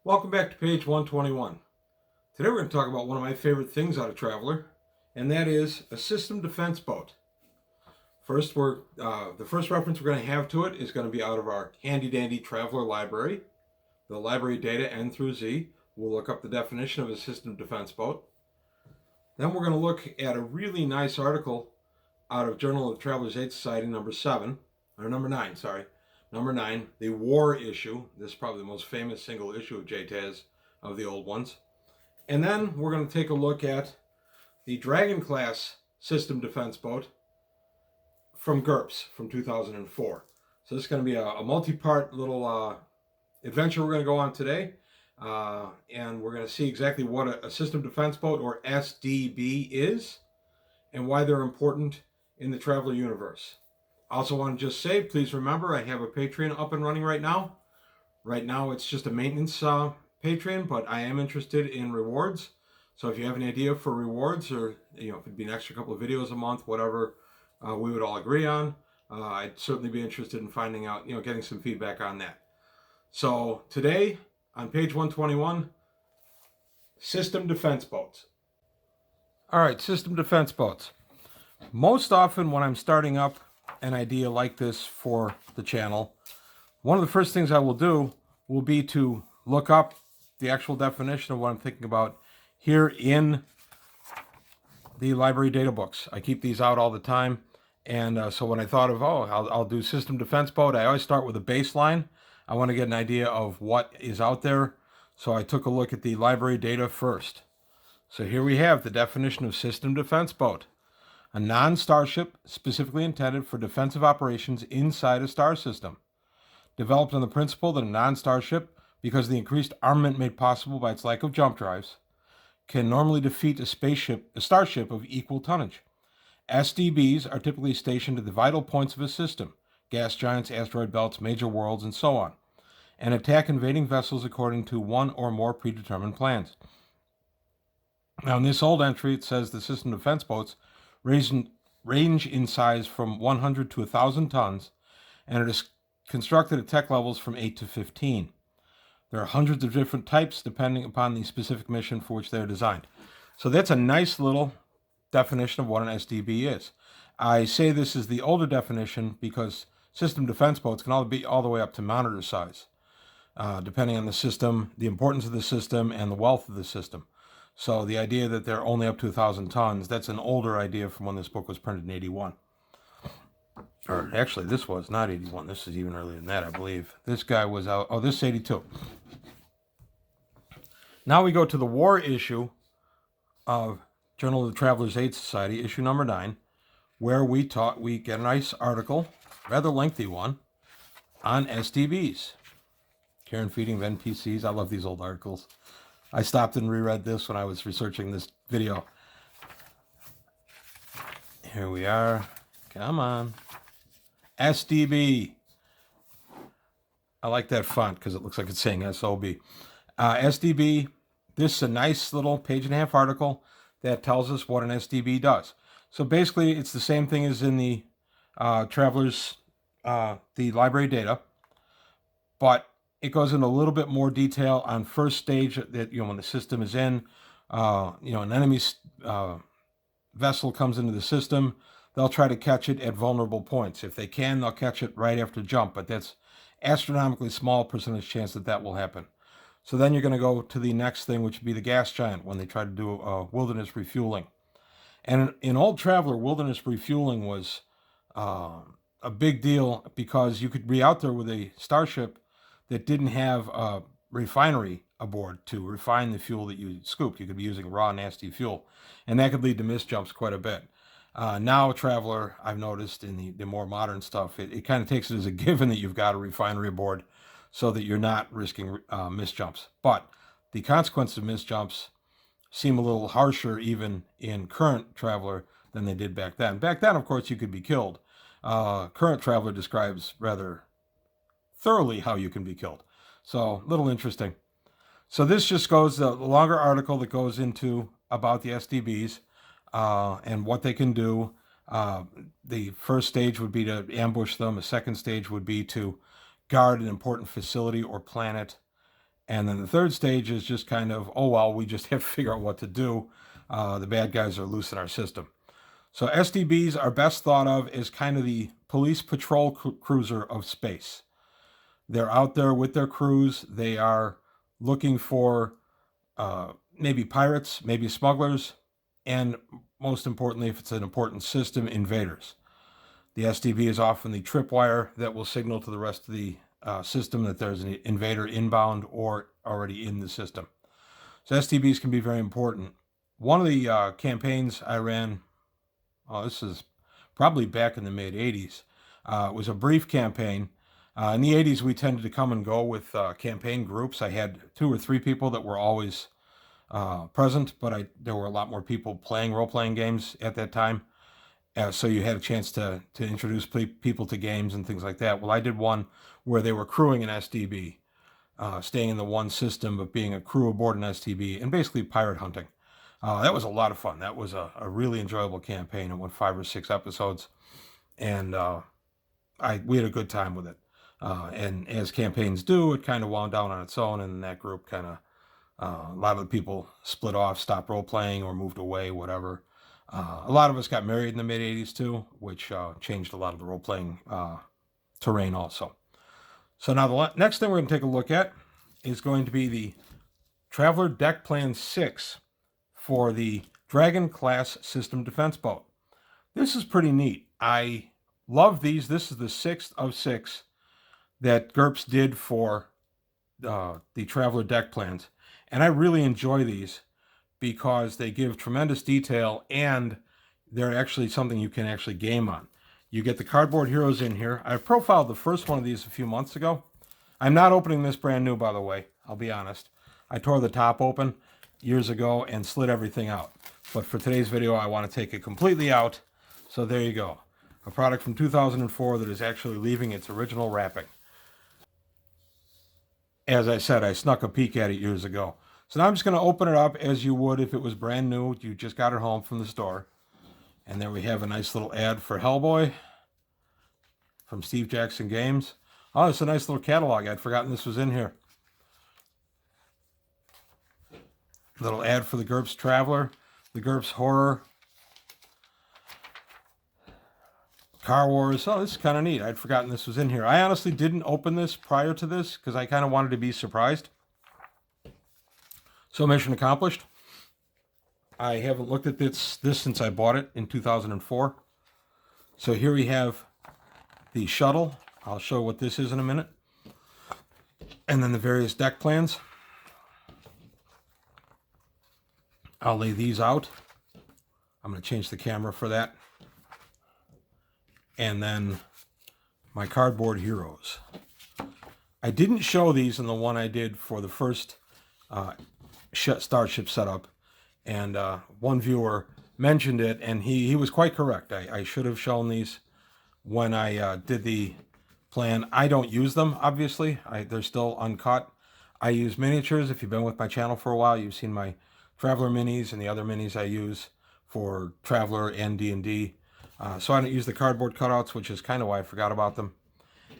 Welcome back to page 121. Today we're going to talk about one of my favorite things out of Traveler, and that is a system defense boat. First, the first reference we're going to have to it is going to be out of our handy dandy Traveler library, the library data N through Z. We'll look up the definition of a system defense boat. Then we're going to look at a really nice article out of Journal of the Travelers Aid Society number 9, the war issue. This is probably the most famous single issue of JTAZ of the old ones. And then we're going to take a look at the Dragon class system defense boat from GURPS from 2004. So this is going to be a multi-part little adventure we're going to go on today. And we're going to see exactly what a system defense boat, or SDB, is and why they're important in the Traveler universe. I also want to just say, please remember, I have a Patreon up and running right now. Right now it's just a maintenance Patreon, but I am interested in rewards. So if you have an idea for rewards, or if it'd be an extra couple of videos a month, whatever we would all agree on, I'd certainly be interested in finding out, getting some feedback on that. So today on page 121, system defense boats. All right, system defense boats. Most often when I'm starting up an idea like this for the channel, one of the first things I will do will be to look up the actual definition of what I'm thinking about here in the library data books. I keep these out all the time, and so when I thought of, I'll do system defense boat, I always start with a baseline. I want to get an idea of what is out there, so I took a look at the library data first. So here we have the definition of system defense boat: a non-starship specifically intended for defensive operations inside a star system. Developed on the principle that a non-starship, because of the increased armament made possible by its lack of jump drives, can normally defeat a starship of equal tonnage. SDBs are typically stationed at the vital points of a system: gas giants, asteroid belts, major worlds, and so on, and attack invading vessels according to one or more predetermined plans. Now, in this old entry, it says the system defense boats range in size from 100 to 1,000 tons, and it is constructed at tech levels from 8 to 15. There are hundreds of different types depending upon the specific mission for which they are designed. So that's a nice little definition of what an SDB is. I say this is the older definition because system defense boats can all be all the way up to monitor size, depending on the system, the importance of the system, and the wealth of the system. So the idea that they're only up to 1,000 tons, that's an older idea from when this book was printed in 81. Or actually, this was not 81. This is even earlier than that, I believe. This guy was out. Oh, this is 82. Now we go to the war issue of Journal of the Travelers Aid Society, issue number 9, where we get a nice article, rather lengthy one, on SDBs. Care and feeding of NPCs. I love these old articles. I stopped and reread this when I was researching this video. Here we are. Come on. SDB. I like that font because it looks like it's saying SOB. SDB, this is a nice little page-and-a-half article that tells us what an SDB does. So basically, it's the same thing as in the Travelers, the library data, but it goes into a little bit more detail on first stage that, when the system is in, an enemy vessel comes into the system, they'll try to catch it at vulnerable points. If they can, they'll catch it right after jump, but that's astronomically small percentage chance that will happen. So then you're going to go to the next thing, which would be the gas giant, when they try to do wilderness refueling. And in old Traveler, wilderness refueling was a big deal because you could be out there with a starship that didn't have a refinery aboard to refine the fuel that you scooped. You could be using raw, nasty fuel, and that could lead to missed jumps quite a bit. Now, Traveler, I've noticed in the more modern stuff, it kind of takes it as a given that you've got a refinery aboard so that you're not risking missed jumps. But the consequences of missed jumps seem a little harsher even in current Traveler than they did back then. Back then, of course, you could be killed. Current Traveler describes rather thoroughly how you can be killed. So, a little interesting. So this just goes, the longer article that goes into about the SDBs and what they can do. The first stage would be to ambush them. The second stage would be to guard an important facility or planet. And then the third stage is just kind of, oh, well, we just have to figure out what to do. The bad guys are loose in our system. So SDBs are best thought of as kind of the police patrol cruiser of space. They're out there with their crews. They are looking for maybe pirates, maybe smugglers, and most importantly, if it's an important system, invaders. The SDB is often the tripwire that will signal to the rest of the system that there's an invader inbound or already in the system. So SDBs can be very important. One of the campaigns I ran, this is probably back in the mid-'80s, was a brief campaign. In the 80s, we tended to come and go with campaign groups. I had 2 or 3 people that were always present, but there were a lot more people playing role-playing games at that time. So you had a chance to introduce people to games and things like that. Well, I did one where they were crewing an SDB, staying in the one system, but being a crew aboard an SDB, and basically pirate hunting. That was a lot of fun. That was a really enjoyable campaign. It went 5 or 6 episodes, and we had a good time with it. And as campaigns do, it kind of wound down on its own, and that group kind of, a lot of the people split off, stopped role-playing, or moved away, whatever. A lot of us got married in the mid-'80s too, which changed a lot of the role-playing terrain also. So now the next thing we're going to take a look at is going to be the Traveller Deck Plan 6 for the Dragon class system defense boat. This is pretty neat. I love these. This is the 6th of 6 that GURPS did for the Traveller Deck Plans. And I really enjoy these because they give tremendous detail and they're actually something you can actually game on. You get the cardboard heroes in here. I profiled the first one of these a few months ago. I'm not opening this brand new, by the way. I'll be honest. I tore the top open years ago and slid everything out. But for today's video, I want to take it completely out. So there you go. A product from 2004 that is actually leaving its original wrapping. As I said, I snuck a peek at it years ago. So now I'm just going to open it up as you would if it was brand new. You just got it home from the store. And there we have a nice little ad for Hellboy from Steve Jackson Games. Oh, it's a nice little catalog. I'd forgotten this was in here. Little ad for the GURPS Traveller, the GURPS Horror, Car Wars. Oh, this is kind of neat. I'd forgotten this was in here. I honestly didn't open this prior to this because I kind of wanted to be surprised. So mission accomplished. I haven't looked at this since I bought it in 2004. So here we have the shuttle. I'll show what this is in a minute. And then the various deck plans. I'll lay these out. I'm going to change the camera for that. And then my cardboard heroes. I didn't show these in the one I did for the first Starship setup, and one viewer mentioned it, and he was quite correct. I should have shown these when I did the plan. I don't use them, obviously. They're still uncut. I use miniatures. If you've been with my channel for a while, you've seen my Traveller minis and the other minis I use for Traveller and D&D. So I don't use the cardboard cutouts, which is kind of why I forgot about them.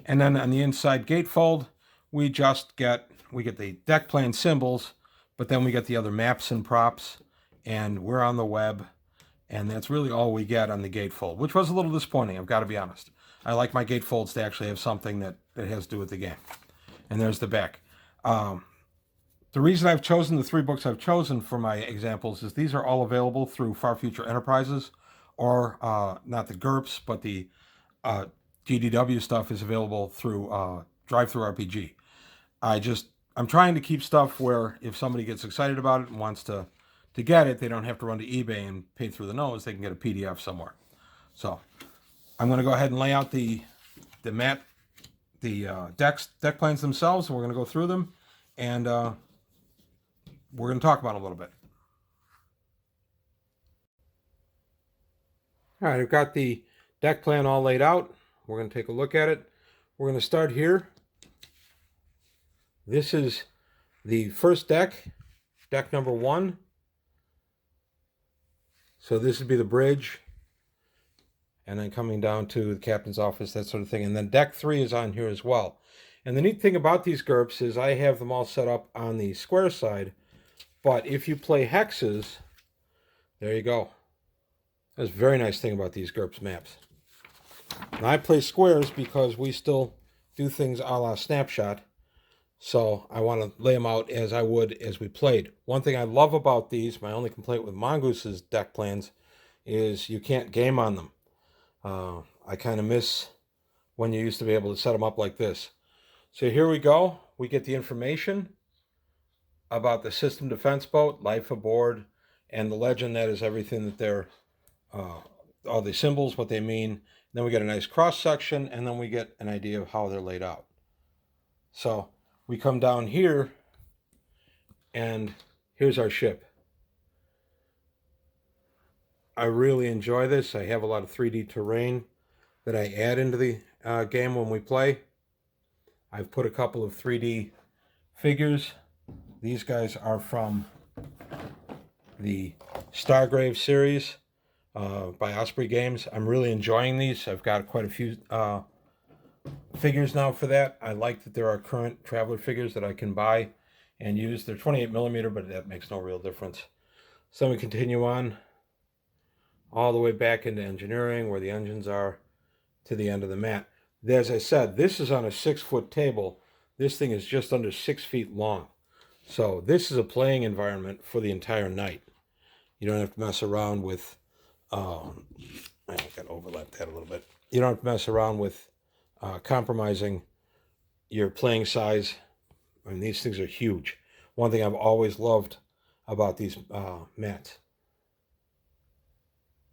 And then on the inside gatefold, we get the deck plan symbols, but then we get the other maps and props, and we're on the web, and that's really all we get on the gatefold, which was a little disappointing, I've got to be honest. I like my gatefolds to actually have something that has to do with the game. And there's the back. The reason I've chosen the 3 books I've chosen for my examples is these are all available through Far Future Enterprises, or not the GURPS, but the GDW stuff is available through DriveThruRPG. I'm trying to keep stuff where if somebody gets excited about it and wants to get it, they don't have to run to eBay and pay through the nose. They can get a PDF somewhere. So I'm going to go ahead and lay out the deck plans themselves, and we're going to go through them, and we're going to talk about them a little bit. All right, I've got the deck plan all laid out. We're going to take a look at it. We're going to start here. This is the first deck number 1. So this would be the bridge, and then coming down to the captain's office, that sort of thing. And then deck 3 is on here as well. And the neat thing about these GURPS is I have them all set up on the square side, but if you play hexes, there you go. That's a very nice thing about these GURPS maps. And I play squares because we still do things a la Snapshot, so I want to lay them out as I would as we played. One thing I love about these, my only complaint with Mongoose's deck plans, is you can't game on them. I kind of miss when you used to be able to set them up like this. So here we go. We get the information about the system defense boat, life aboard, and the legend. That is everything that they're, all the symbols, what they mean. Then we get a nice cross section, and then we get an idea of how they're laid out. So we come down here, and here's our ship. I really enjoy this. I have a lot of 3D terrain that I add into the game when we play. I've put a couple of 3D figures. These guys are from the Stargrave series by Osprey Games. I'm really enjoying these. I've got quite a few figures now for that. I like that there are current Traveler figures that I can buy and use. They're 28mm, but that makes no real difference. So then we continue on all the way back into engineering, where the engines are, to the end of the mat. As I said, this is on a 6-foot table. This thing is just under 6 feet long. So this is a playing environment for the entire night. You don't have to mess around with, I got to overlap that a little bit. You don't have to mess around with compromising your playing size. I mean, these things are huge. One thing I've always loved about these mats.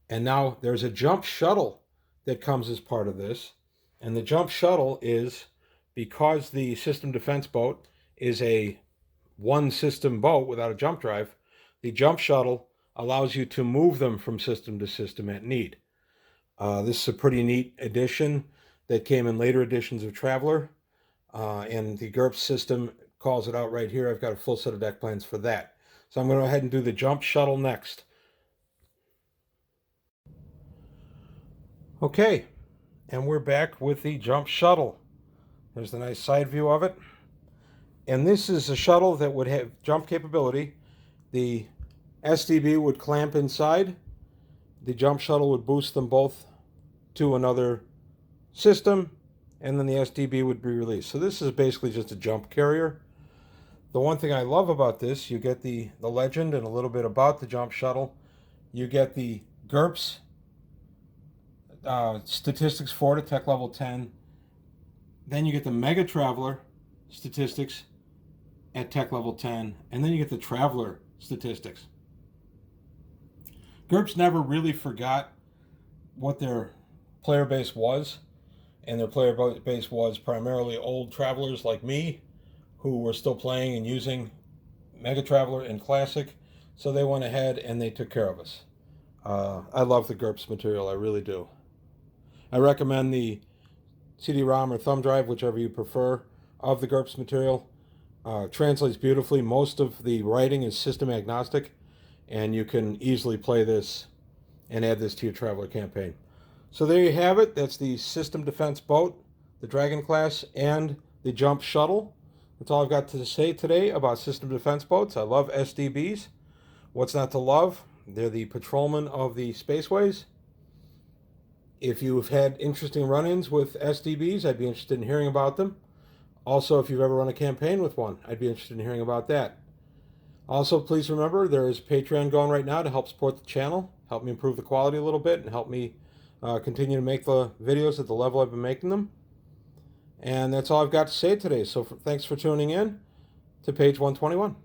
And now there's a jump shuttle that comes as part of this. And the jump shuttle is, because the system defense boat is a one system boat without a jump drive, the jump shuttle allows you to move them from system to system at need. This is a pretty neat addition that came in later editions of Traveler. And the GURPS system calls it out right here. I've got a full set of deck plans for that. So I'm going to go ahead and do the jump shuttle next. Okay, and we're back with the jump shuttle. There's the nice side view of it. And this is a shuttle that would have jump capability. The SDB would clamp inside. The jump shuttle would boost them both to another system, and then the SDB would be released. So this is basically just a jump carrier. The one thing I love about this, you get the legend and a little bit about the jump shuttle. You get the GURPS statistics for it at tech level 10. Then you get the Mega Traveler statistics at tech level 10. And then you get the Traveler statistics. GURPS never really forgot what their player base was. And their player base was primarily old travelers like me, who were still playing and using Mega Traveler and Classic. So they went ahead and they took care of us. I love the GURPS material, I really do. I recommend the CD-ROM or thumb drive, whichever you prefer, of the GURPS material. Translates beautifully. Most of the writing is system agnostic, and you can easily play this and add this to your Traveler campaign. So there you have it. That's the system defense boat, the Dragon class, and the jump shuttle. That's all I've got to say today about system defense boats. I love SDBs. What's not to love? They're the patrolmen of the spaceways. If you've had interesting run-ins with SDBs, I'd be interested in hearing about them. Also, if you've ever run a campaign with one, I'd be interested in hearing about that. Also, please remember, there is Patreon going right now to help support the channel, help me improve the quality a little bit, and help me continue to make the videos at the level I've been making them. And that's all I've got to say today. So thanks for tuning in to page 121.